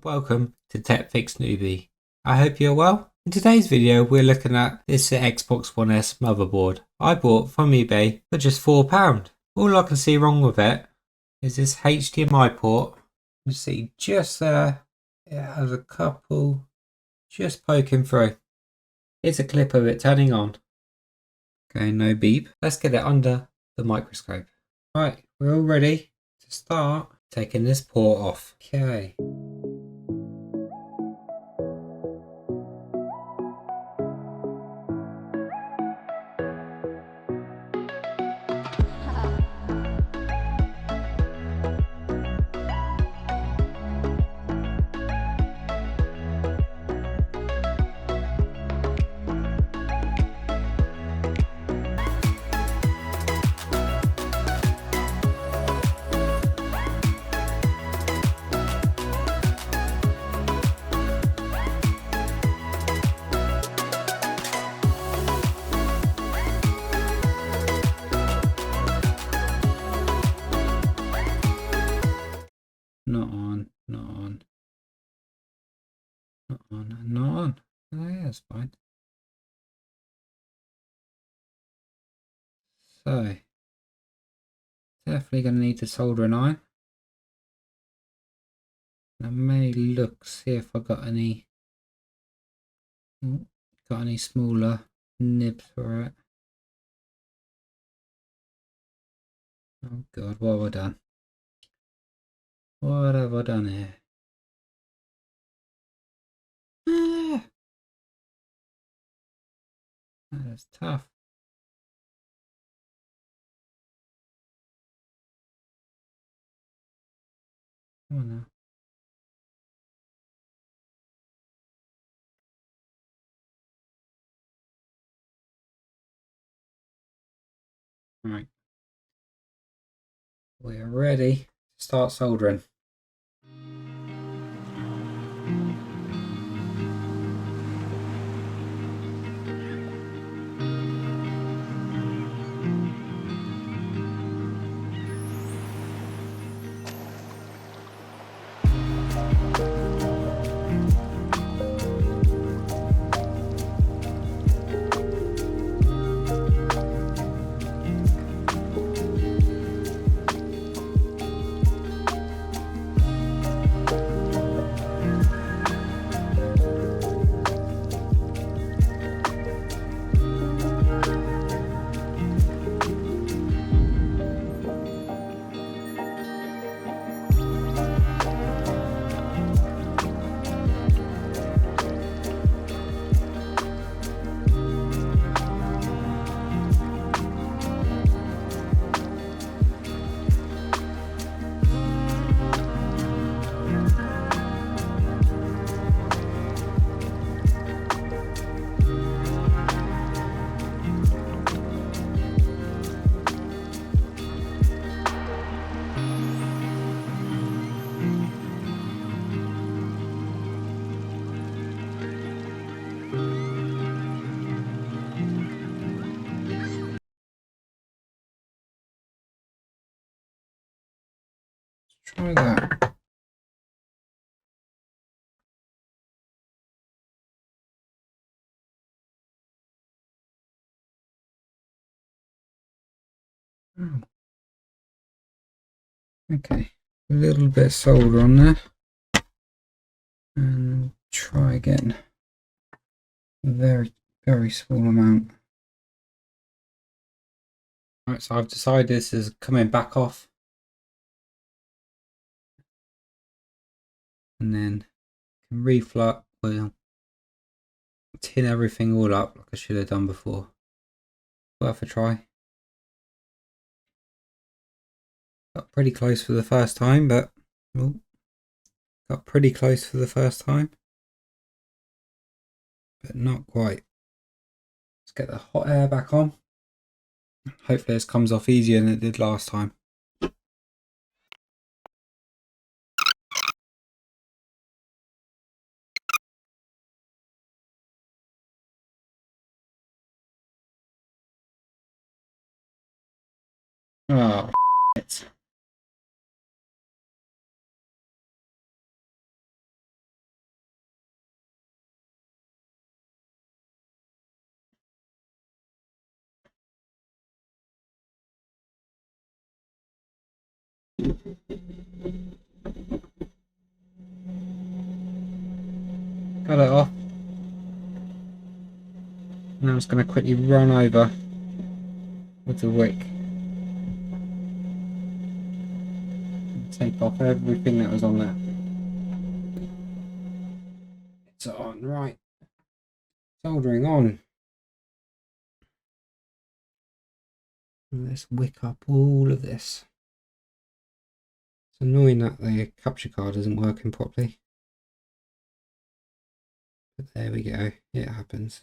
welcome to Tech Fix Newbie. I hope you're well. In today's video we're looking at this Xbox One S motherboard I bought from eBay for just £4. All I can see wrong with it is this HDMI port. You see just there, it has a couple just poking through. Here's a clip of it turning on. Okay, no beep. Let's get it under the microscope. Right, we're all ready to start taking this port off. Okay. Not on, not on, not on, not on. Oh yeah, that's fine. So, definitely going to need to solder an iron. I may look, see if I got any smaller nibs for it. Oh god, what have I done? What have I done here? Ah, that is tough. Come on now. Right. We're ready to start soldering. Try that. Oh. Okay, a little bit of solder on there, and try again. Very, very small amount. Right, so I've decided this is coming back off, and then can reflux. Well, tin everything all up like I should have done before. Worth a try. Got pretty close for the first time, but got pretty close for the first time, but not quite. Let's get the hot air back on. Hopefully this comes off easier than it did last time. Oh, shit. Got it off. Now I'm just going to quickly run over with the wick. Take off everything that was on there. It's on, right. Soldering on. And let's wick up all of this. It's annoying that the capture card isn't working properly. But there we go, it happens.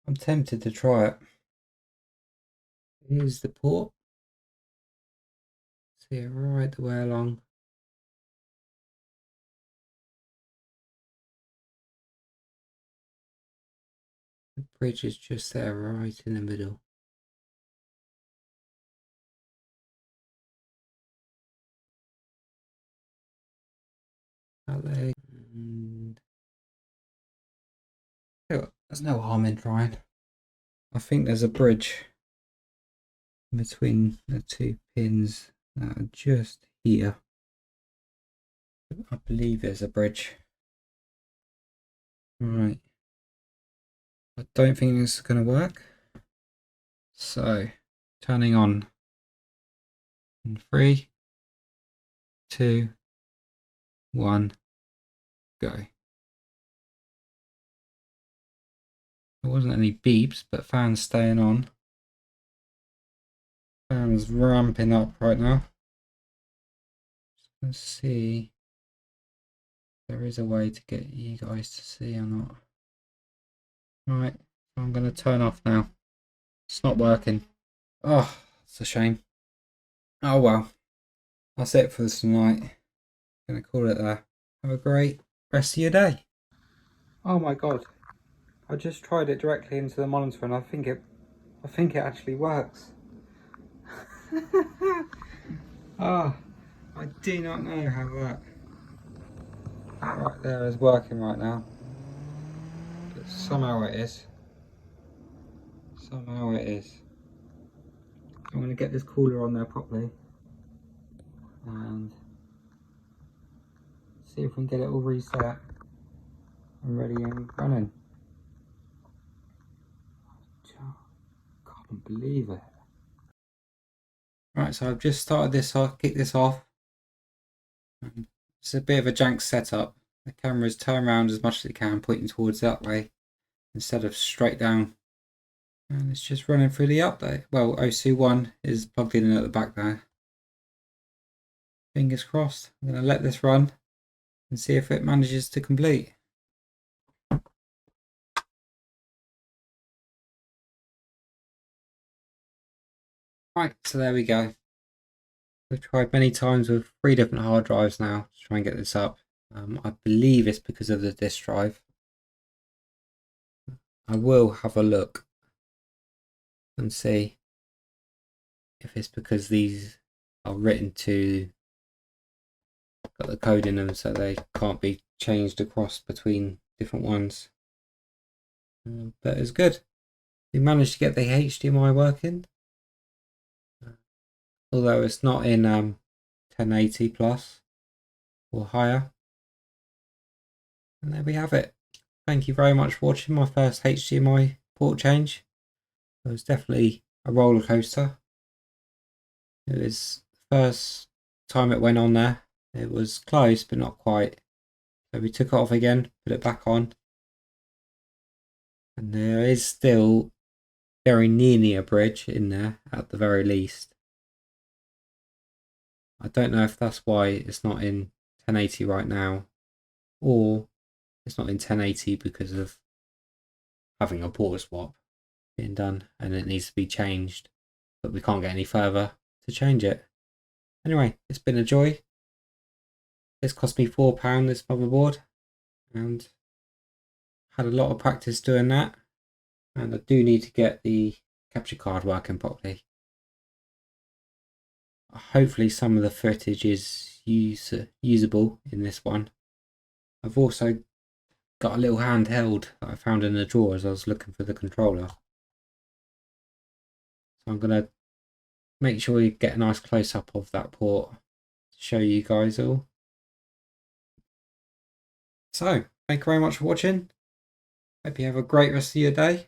I'm tempted to try it. Here's the port. See it right the way along. The bridge is just there, right in the middle. That leg. And there's no harm in trying. I think there's a bridge between the two pins that are just here. I believe there's a bridge. Right. I don't think this is going to work. So, turning on in 3, 2, 1, go. There wasn't any beeps, but fans staying on. Fans ramping up right now. Let's see if there is a way to get you guys to see or not. Right, I'm going to turn off now. It's not working. Oh, it's a shame. Oh well. That's it for tonight. Gonna call it there. Have a great rest of your day. Oh my god. I just tried it directly into the monitor and I think it actually works. Oh, I do not know how that right there is working right now. But somehow it is. Somehow it is. I'm gonna get this cooler on there properly and see if we can get it all reset and ready and running. Can't believe it. Right, so I've just started this off, kicked this off. It's a bit of a jank setup. The camera's turned around as much as it can, pointing towards that way instead of straight down. And it's just running through the update. Well, OC1 is plugged in at the back there. Fingers crossed. I'm going to let this run and see if it manages to complete. Right, so there we go. We've tried many times with 3 different hard drives now to try and get this up. I believe it's because of the disk drive. I will have a look and see if it's because these are written to, got the code in them so they can't be changed across between different ones. But it's good. We managed to get the HDMI working, although it's not in 1080 plus or higher. And there we have it. Thank you very much for watching my first HDMI port change. It was definitely a roller coaster. It was the first time it went on there. It was close but not quite. So we took it off again, put it back on. And there is still very nearly a bridge in there at the very least. I don't know if that's why it's not in 1080 right now, or it's not in 1080 because of having a port swap being done and it needs to be changed, but we can't get any further to change it. Anyway, it's been a joy. This cost me £4, this motherboard, and had a lot of practice doing that, and I do need to get the capture card working properly. Hopefully some of the footage is usable in this one. I've also got a little handheld that I found in the drawer as I was looking for the controller. So I'm going to make sure you get a nice close-up of that port to show you guys all. So, thank you very much for watching. Hope you have a great rest of your day.